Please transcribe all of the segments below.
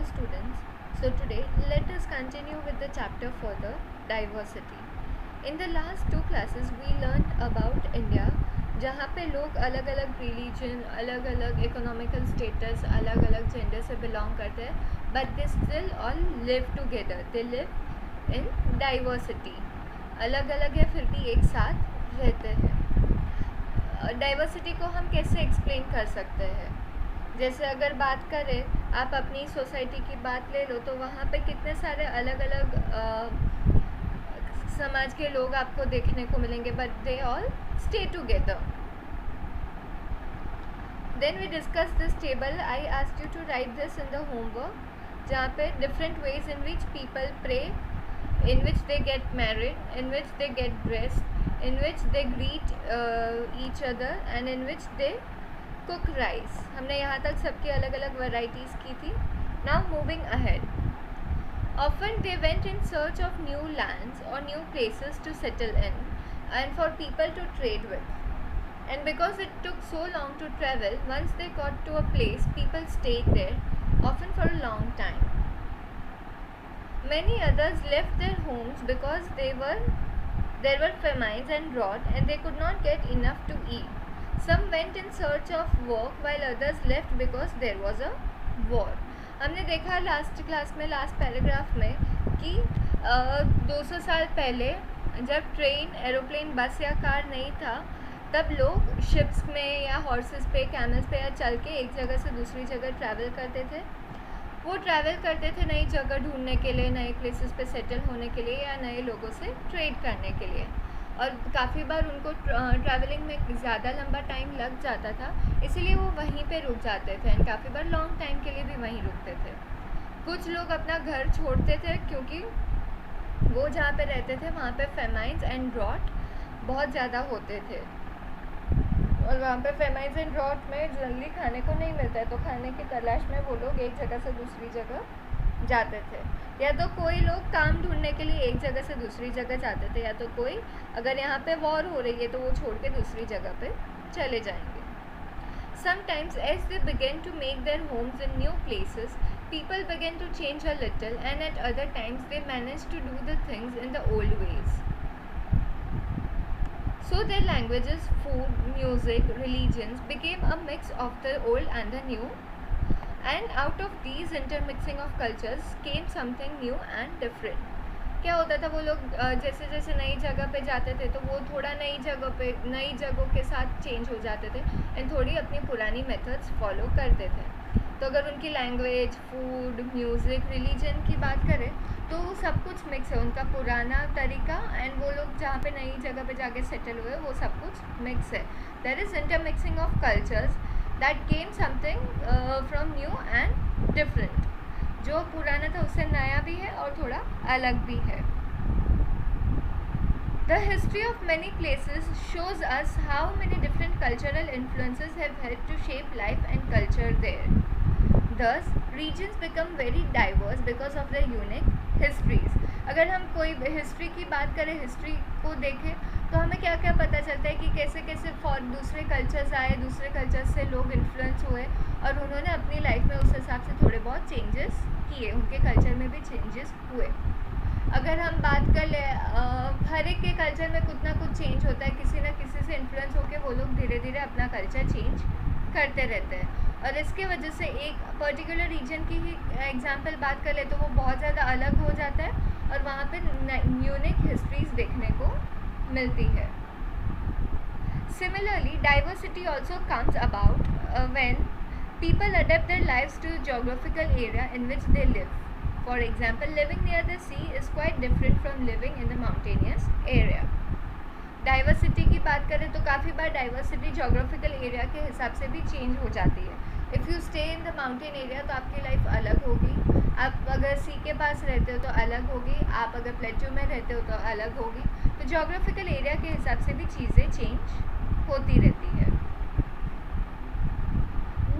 Hello students. So today let us continue with the chapter further, diversity. In the last two classes we learned about India, जहाँ पे लोग अलग अलग religion, अलग अलग economical status, अलग अलग जेंडर से बिलोंग करते हैं, but they still all live together. They live in diversity. अलग अलग है फिर भी एक साथ रहते हैं. डाइवर्सिटी को हम कैसे एक्सप्लेन कर सकते हैं? जैसे अगर बात करें, आप अपनी सोसाइटी की बात ले लो तो वहाँ पे कितने सारे अलग अलग समाज के लोग आपको देखने को मिलेंगे, but they all stay together. Then we discuss this table. I asked you to write this in the homework, जहाँ पे different ways in which people pray, in which they get married, in which they get dressed, in which they greet each other, and in which they cook rice. हमने यहाँ तक सबकी अलग अलग varieties की थी. Now moving ahead. Often they went in search of new lands or new places to settle in and for people to trade with. And because it took so long to travel, once they got to a place, people stayed there, often for a long time. Many others left their homes because there were famines and drought and they could not get enough to eat. Some went in search of work while others left because there was a war. हमने देखा last class में, last paragraph में, कि 200 साल पहले जब train, aeroplane, बस या कार नहीं था, तब लोग शिप्स में या हॉर्सेस पे, कैमल्स पे या चल के एक जगह से दूसरी जगह ट्रैवल करते थे. वो ट्रैवल करते थे नई जगह ढूंढने के लिए, नए प्लेसेस पे सेटल होने के लिए या नए लोगों से ट्रेड करने के लिए. और काफ़ी बार उनको ट्रैवलिंग में ज़्यादा लंबा टाइम लग जाता था, इसीलिए वो वहीं पे रुक जाते थे. एंड काफ़ी बार लॉन्ग टाइम के लिए भी वहीं रुकते थे. कुछ लोग अपना घर छोड़ते थे क्योंकि वो जहाँ पे रहते थे वहाँ पे फेमाइन्स एंड ड्रॉट बहुत ज़्यादा होते थे, और वहाँ पे फेमाइन्स एंड ड्रॉट में जल्दी खाने को नहीं मिलता है, तो खाने की तलाश में वो लोग एक जगह से दूसरी जगह जाते थे. या तो कोई लोग काम ढूंढने के लिए एक जगह से दूसरी जगह जाते थे, या तो कोई अगर यहाँ पे वॉर हो रही है तो वो छोड़ के दूसरी जगह पे चले जाएंगे. Sometimes as they began to make their homes in new places, people began to change a little, and at other times they managed to do the things in the old ways. So their languages, food, music, religions became a mix of the old and the new, and out of these intermixing of cultures came something new and different. क्या होता था, वो लोग जैसे जैसे नई जगह पे जाते थे तो वो थोड़ा नई जगहों के साथ चेंज हो जाते थे एंड थोड़ी अपनी पुरानी मेथड्स फॉलो करते थे. तो अगर उनकी लैंग्वेज, फूड, म्यूज़िक, रिलीजन की बात करें तो सब कुछ मिक्स है. उनका पुराना तरीका एंड वो लोग जहाँ पे नई जगह पे जाके सेटल हुए, वो सब कुछ मिक्स है. There is intermixing of cultures that came something from new and different. जो पुराना था उससे नया भी है और थोड़ा अलग भी है. The history of many places shows us how many different cultural influences have helped to shape life and culture there. Thus, regions become very diverse because of their unique histories. अगर हम कोई हिस्ट्री की बात करें, history को देखें, तो हमें क्या क्या पता चलता है कि कैसे कैसे दूसरे कल्चर्स आए, दूसरे कल्चर्स से लोग इन्फ्लुएंस हुए और उन्होंने अपनी लाइफ में उस हिसाब से थोड़े बहुत चेंजेस किए, उनके कल्चर में भी चेंजेस हुए. अगर हम बात कर ले, हर एक के कल्चर में कुछ ना कुछ चेंज होता है, किसी न किसी से इन्फ्लुएंस होकर वो लोग धीरे धीरे अपना कल्चर चेंज करते रहते हैं. और इसके वजह से एक पर्टिकुलर रीजन की ही एग्जांपल बात कर ले तो वो बहुत ज़्यादा अलग हो जाता है और वहाँ पे यूनिक हिस्ट्रीज देखने को मिलती है. Similarly, diversity also comes about when people adapt their lives to the geographical area in which they live. For example, living near the sea is quite different from living in the mountainous area. Diversity की बात करें तो काफ़ी बार diversity geographical area के हिसाब से भी change हो जाती है. If you stay in the mountain area तो आपकी लाइफ अलग होगी, आप अगर सी के पास रहते हो तो अलग होगी, आप अगर प्लेट्यू में रहते हो तो अलग होगी. तो जोग्राफिकल एरिया के हिसाब से भी चीज़ें चेंज होती रहती है.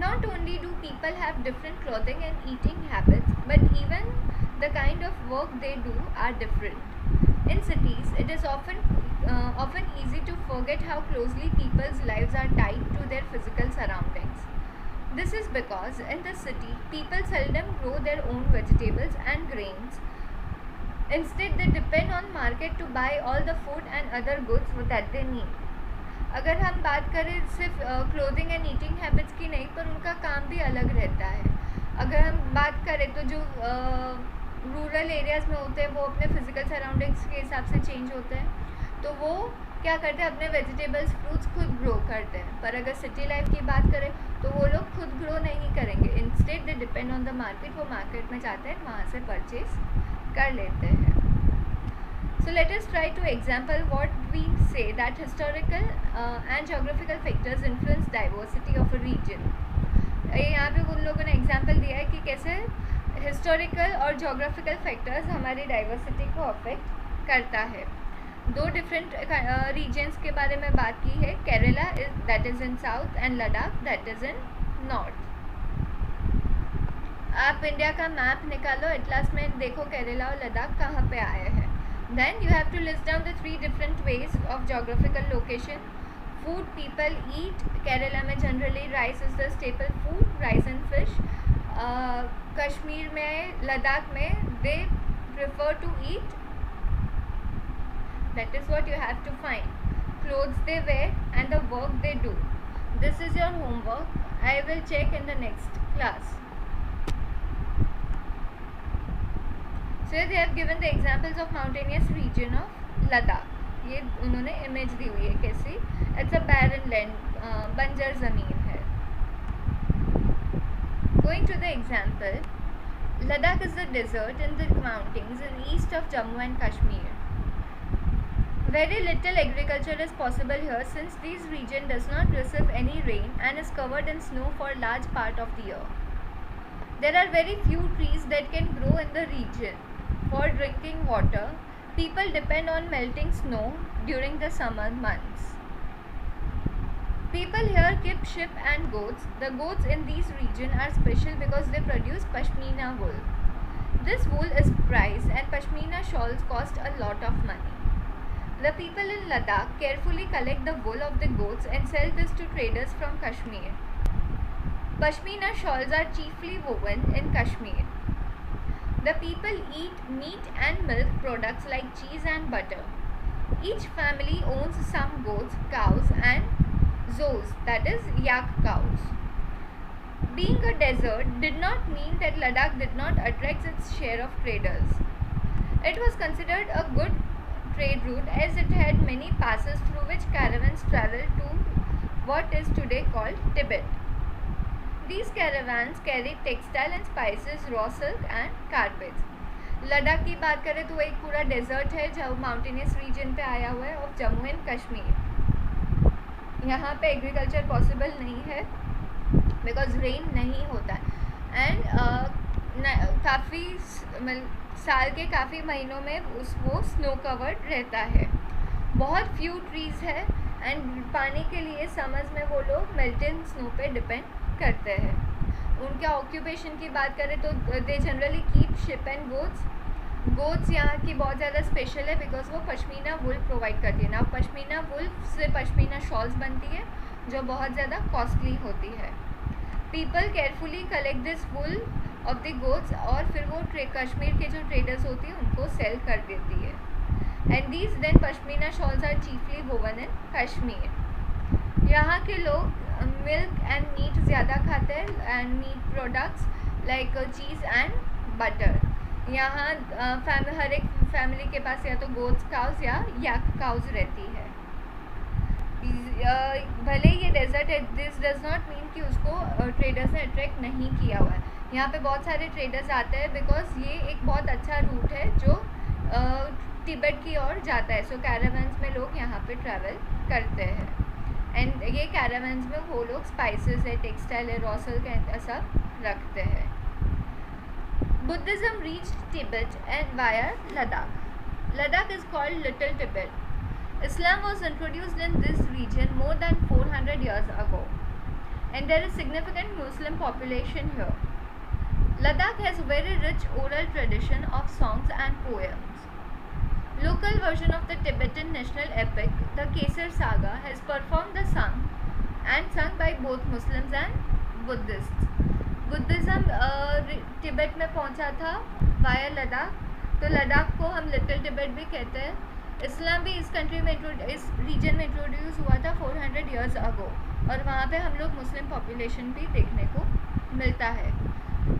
Not only do people have different clothing and eating habits, but even the kind of work they do are different. In cities, it is often easy to forget how closely people's lives are tied to their physical surroundings. This is because in the city, people seldom grow their own vegetables and grains. Instead, they depend on market to buy all the food and other goods that they need. अगर हम बात करें सिर्फ clothing and eating habits की नहीं, पर उनका काम भी अलग रहता है. अगर हम बात करें तो जो रूरल एरियाज़ में होते हैं वो अपने फिज़िकल सराउंडिंग्स के हिसाब से चेंज होते हैं, तो वो क्या करते हैं, अपने वेजिटेबल्स फ्रूट्स खुद ग्रो करते हैं. पर अगर सिटी लाइफ की बात करें तो वो लोग खुद ग्रो नहीं करेंगे. Instead they depend on the market. वो मार्केट में जाते हैं, वहाँ से परचेज कर लेते हैं. So let us try to example what we say that historical and geographical factors influence diversity of a region. यहाँ पे उन लोगों ने एग्जाम्पल दिया है कि कैसे हिस्टोरिकल और जोग्राफिकल फैक्टर्स हमारी डाइवर्सिटी को अफेक्ट करता है. दो डिफरेंट रीजन्स के बारे में बात की है. Kerala that is in south and Ladakh that is in north. आप इंडिया का मैप निकालो, एटलास में देखो केरला और लद्दाख कहाँ पे आए हैं. Then you have to list down the 3 different ways of geographical location. Food people eat. Kerala में generally rice is the staple food, rice and fish. Kashmir में, लद्दाख में they prefer to eat. That is what you have to find. Clothes they wear and the work they do. This is your homework. I will check in the next class. So they have given the examples of mountainous region of Ladakh. ये उन्होंने image दी हुई है कैसी. It's a barren land, बंजर ज़मीन है. Going to the example, Ladakh is the desert in the mountains in east of Jammu and Kashmir. Very little agriculture is possible here since this region does not receive any rain and is covered in snow for a large part of the year. There are very few trees that can grow in the region. For drinking water, people depend on melting snow during the summer months. People here keep sheep and goats. The goats in this region are special because they produce pashmina wool. This wool is prized and pashmina shawls cost a lot of money. The people in Ladakh carefully collect the wool of the goats and sell this to traders from Kashmir. Pashmina shawls are chiefly woven in Kashmir. The people eat meat and milk products like cheese and butter. Each family owns some goats, cows and zoos, that is yak cows. Being a desert did not mean that Ladakh did not attract its share of traders. It was considered a good trade route as it had many passes through which caravans traveled to what is today called Tibet. These caravans carried textile and spices, raw silk and carpets. Ladakh की बात करें तो एक पूरा desert है जो mountainous region पे आया हुआ है ऑफ जम्मू एंड कश्मीर. यहाँ पे एग्रीकल्चर पॉसिबल नहीं है बिकॉज रेन नहीं होता है एंड काफ़ी साल के काफ़ी महीनों में वो स्नो कवर्ड रहता है. बहुत फ्यू ट्रीज़ है एंड पानी के लिए समर्स में वो लोग मेल्टेड स्नो पे डिपेंड करते हैं. उनके ऑक्यूपेशन की बात करें तो they generally keep ship and goats. Goats यहाँ की बहुत ज़्यादा स्पेशल है बिकॉज वो पश्मीना वुल प्रोवाइड करती है. ना पश्मीना वुल से पश्मीना शॉल्स बनती है जो बहुत ज़्यादा कॉस्टली होती है. People carefully collect this wool of the goats और फिर वो कश्मीर के जो ट्रेडर्स होती हैं उनको सेल कर देती है. And these then pashmina shawls are chiefly woven in Kashmir. यहाँ के लोग मिल्क एंड मीट ज़्यादा खाते हैं and meat products like cheese and butter. यहाँ हर एक फैमिली के पास या तो गोट्स काउज या याक काउज रहती है. भले ये डेजर्ट है, दिस डज नॉट मीन कि उसको ट्रेडर्स ने अट्रैक्ट नहीं किया हुआ है. यहाँ पे बहुत सारे ट्रेडर्स आते हैं बिकॉज ये एक बहुत अच्छा रूट है जो तिब्बत की ओर जाता है. सो कैरावन्स में लोग यहाँ पे ट्रैवल करते हैं एंड ये कैरावन्स में वो लोग स्पाइसेस है, टेक्सटाइल है, रॉ सिल्क सब रखते हैं. Buddhism reached Tibet and via Ladakh. Ladakh is called Little Tibet. Islam was introduced in this region more than 400 years ago and there is significant Muslim population here. Ladakh has very rich oral tradition of songs and poems. Local version of the Tibetan national epic, the Kesar Saga, has performed the sung by both Muslims and Buddhism Tibet में पहुंचा था via Ladakh, तो लद्दाख को हम little Tibet भी कहते हैं। इस्लाम भी इस कंट्री में इस रीजन में इंट्रोड्यूस हुआ था 400 ईयर्स अगो, और वहाँ पे हम लोग मुस्लिम पॉपुलेशन भी देखने को मिलता है।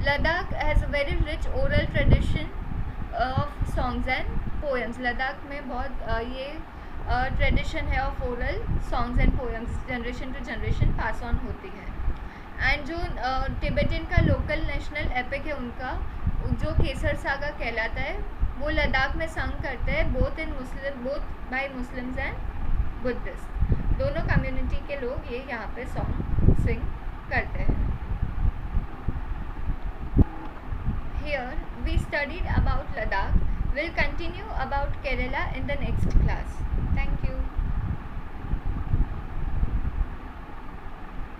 Ladakh has a very rich oral tradition of songs and poems. Ladakh में बहुत ये ट्रेडिशन है of oral songs and poems, generation to generation pass on होती है। एंड जो तिब्बतियन का लोकल नेशनल एपिक है उनका, जो केसर सागा कहलाता है, वो लद्दाख में संग करते हैं, both bye Muslims and Buddhist. दोनों कम्युनिटी के लोग ये यहाँ पे सॉन्ग सिंग करते हैं। Here we studied about Ladakh. We'll continue about Kerala in the next class.